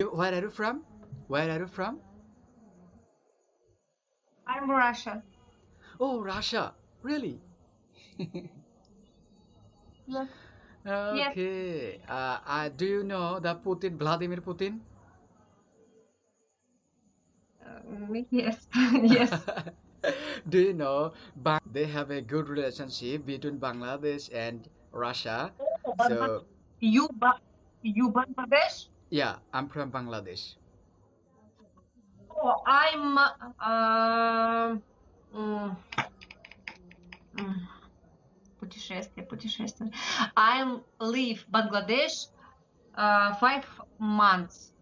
Where are you from? Where are you from? I'm Russia. Oh, Russia. Really? Yes. Yes. Okay. Do you know the Putin, Vladimir Putin? Yes. Yes. Do you know they have a good relationship between Bangladesh and Russia? Oh, So you, you Bangladesh? yeah, I'm from Bangladesh. Oh, I'm. М, м, путешествие. I'm live Bangladesh 5 months.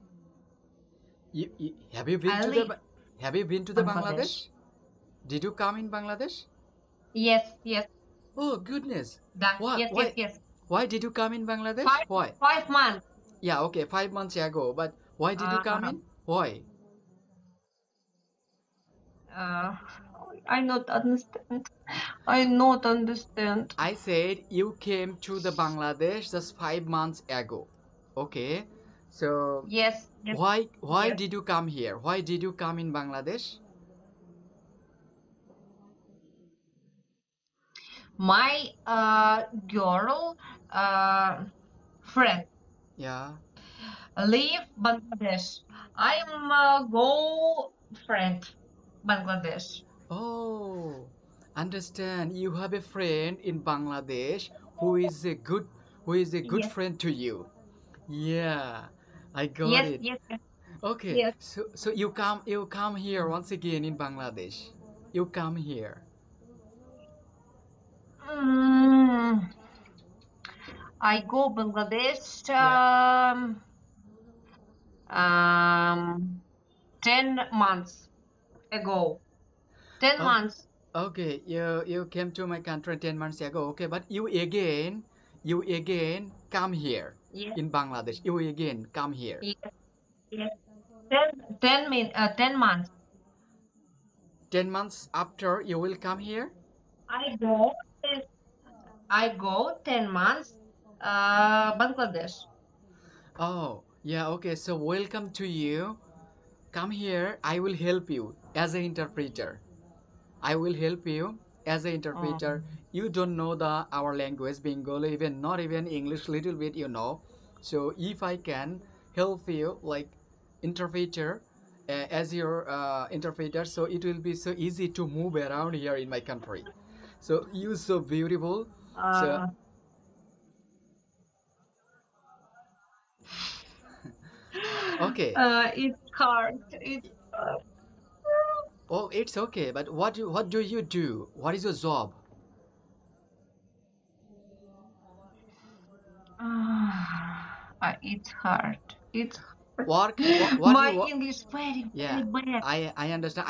Have you been I to live the Bangladesh. Bangladesh? Did you come in Bangladesh? Yes. Yes. Oh goodness. Да. What? Yes. Yes. Why? Yes. Why did you come in Bangladesh? Five Why? 5 months. Yeah, okay, 5 months ago. But why did you come Uh, in? Why? uh, I not understand. I not understand. I said you came to the Bangladesh just 5 months ago. Okay. So Yes. Yes. why Yes. did you come here? Why did you come in Bangladesh? My girl friend Yeah. leave Bangladesh. I'm go friend Bangladesh. Oh, understand. You have a friend in Bangladesh who is a good Yes. friend to you. Yeah, I got Yes. it. Yes. Yes. Okay, Yes. so you come here once again in Bangladesh. You come here. Mm, I go Bangladesh Yeah. um 10 months ago. Ten Oh, months. okay. You came to my country 10 months ago. Okay, but you again come here Yes. in Bangladesh. You again come here. Yes. Yes. 10 months. 10 months after you will come here. I go. I go 10 months. Bangladesh. Oh, yeah. Okay. So welcome to you. Come here. I will help you as an interpreter. I will help you as an interpreter. Um, You don't know the our language, Bengali, even not even English, little bit, you know. So if I can help you like interpreter as your interpreter, so it will be so easy to move around here in my country. So you so beautiful. So uh, okay. it's hard. It's Oh, it's okay. But what do you do? What is your job? it's hard. It's What do you my work? English very Yeah, very bad. I understand.